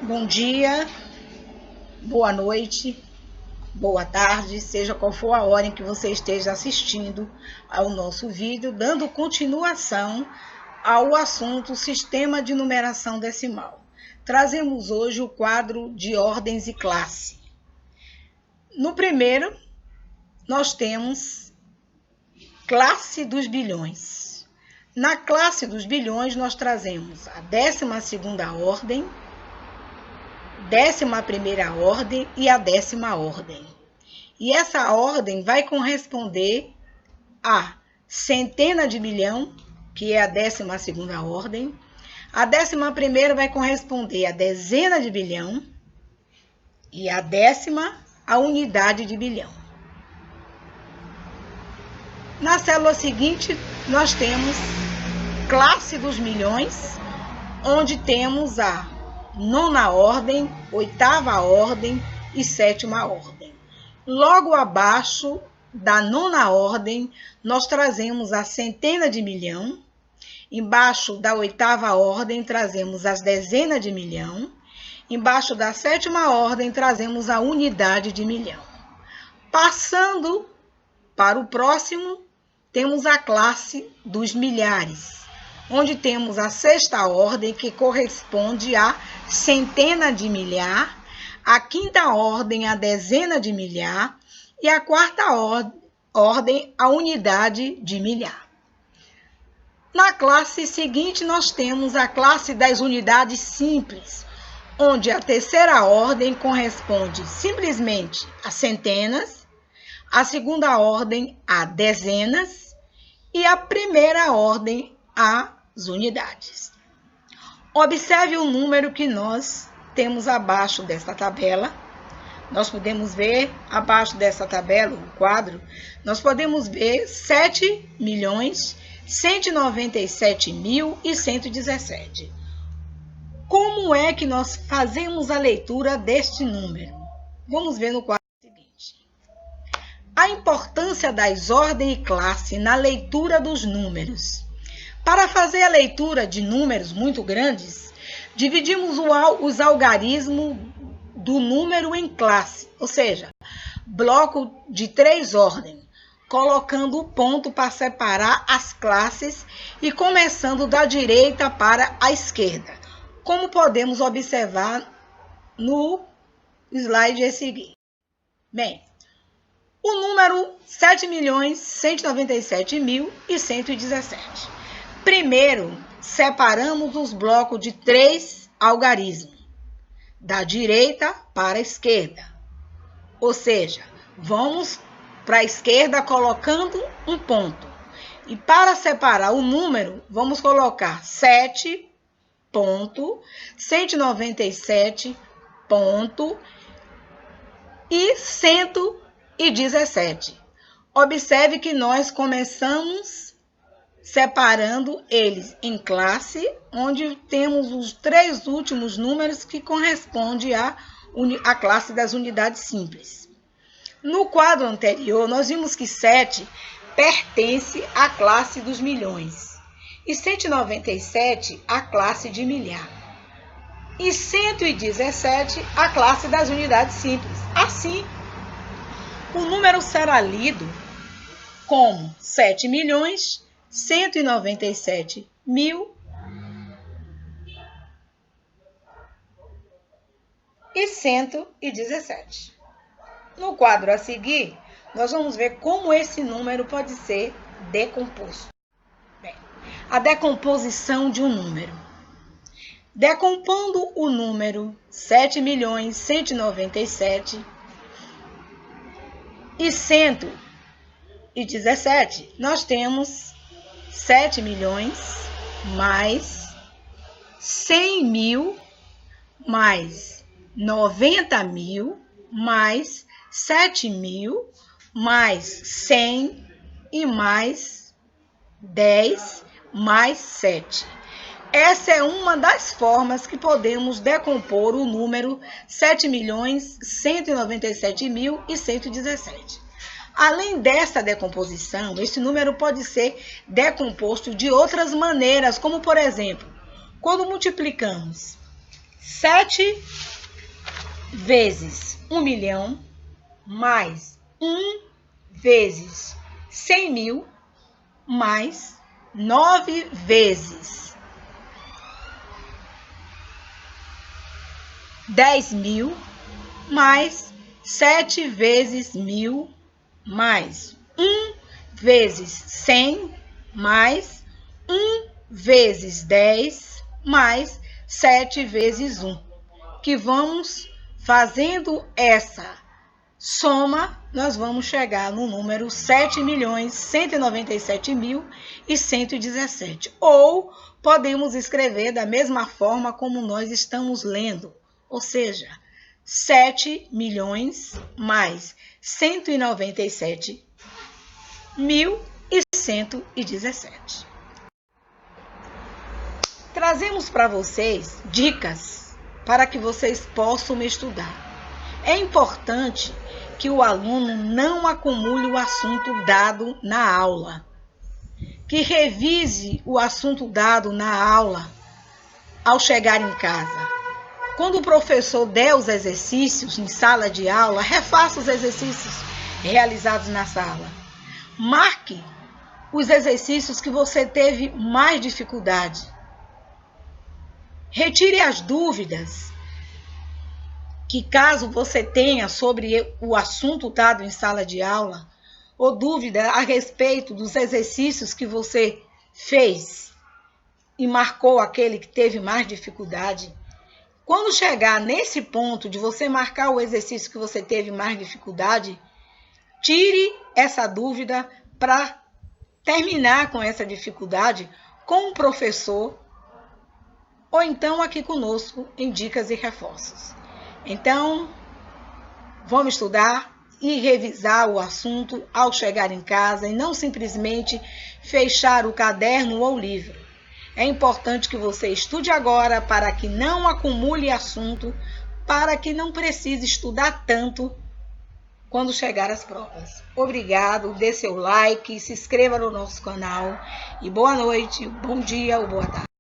Bom dia, boa noite, boa tarde, seja qual for a hora em que você esteja assistindo ao nosso vídeo, dando continuação ao assunto Sistema de Numeração Decimal. Trazemos hoje o quadro de ordens e classe. No primeiro, nós temos classe dos bilhões. Na classe dos bilhões, nós trazemos a 12ª ordem, 11ª ordem e a 10ª ordem. E essa ordem vai corresponder à centena de milhão, que é a 12ª ordem. A 11ª vai corresponder à dezena de bilhão e a 10ª à unidade de bilhão. Na célula seguinte, nós temos classe dos milhões, onde temos a 9ª ordem, 8ª ordem e 7ª ordem. Logo abaixo da 9ª ordem, nós trazemos a centena de milhão. Embaixo da 8ª ordem, trazemos as dezenas de milhão. Embaixo da 7ª ordem, trazemos a unidade de milhão. Passando para o próximo, temos a classe dos milhares, onde temos a 6ª ordem, que corresponde à centena de milhar, a 5ª ordem, a dezena de milhar, e a 4ª ordem, a unidade de milhar. Na classe seguinte, nós temos a classe das unidades simples, onde a 3ª ordem corresponde simplesmente a centenas, a 2ª ordem a dezenas e a 1ª ordem às unidades. Observe o número que nós temos abaixo desta tabela. Nós podemos ver abaixo dessa tabela, o quadro, nós podemos ver 7.197.117. Como é que nós fazemos a leitura deste número? Vamos ver no quadro seguinte. A importância das ordens e classe na leitura dos números. Para fazer a leitura de números muito grandes, dividimos os algarismos do número em classe, ou seja, bloco de 3 ordens, colocando o ponto para separar as classes e começando da direita para a esquerda, como podemos observar no slide a seguir. Bem, o número 7.197.117. Primeiro, separamos os blocos de 3 algarismos, da direita para a esquerda. Ou seja, vamos para a esquerda colocando um ponto. E para separar o número, vamos colocar 7.197 e 117. Observe que nós começamos separando eles em classe, onde temos os 3 últimos números que correspondem à classe das unidades simples. No quadro anterior, nós vimos que 7 pertence à classe dos milhões e 197 à classe de milhar e 117 à classe das unidades simples. Assim, o número será lido como 7.197.117. No quadro a seguir, nós vamos ver como esse número pode ser decomposto. Bem, a decomposição de um número. Decompondo o número 7.197 e 117, nós temos 7 milhões mais 100 mil mais 90 mil mais 7 mil mais 100 e mais 10 mais 7. Essa é uma das formas que podemos decompor o número 7.197.117. Além dessa decomposição, esse número pode ser decomposto de outras maneiras, como por exemplo, quando multiplicamos 7 vezes 1 milhão mais 1 vezes 100 mil mais 9 vezes 10 mil mais 7 vezes 1000 mais 1 vezes 100 mais 1 vezes 10 mais 7 vezes 1. Que vamos fazendo essa soma, nós vamos chegar no número 7.197.117. Ou podemos escrever da mesma forma como nós estamos lendo, ou seja, 7 milhões mais 197.117. Trazemos para vocês dicas para que vocês possam estudar. É importante que o aluno não acumule o assunto dado na aula, que revise o assunto dado na aula ao chegar em casa. Quando o professor der os exercícios em sala de aula, refaça os exercícios realizados na sala. Marque os exercícios que você teve mais dificuldade. Retire as dúvidas que, caso você tenha sobre o assunto dado em sala de aula, ou dúvida a respeito dos exercícios que você fez e marcou aquele que teve mais dificuldade. Quando chegar nesse ponto de você marcar o exercício que você teve mais dificuldade, tire essa dúvida para terminar com essa dificuldade com o professor, ou então aqui conosco em Dicas e Reforços. Então, vamos estudar e revisar o assunto ao chegar em casa e não simplesmente fechar o caderno ou o livro. É importante que você estude agora para que não acumule assunto, para que não precise estudar tanto quando chegar às provas. Obrigado, dê seu like, se inscreva no nosso canal e boa noite, bom dia ou boa tarde.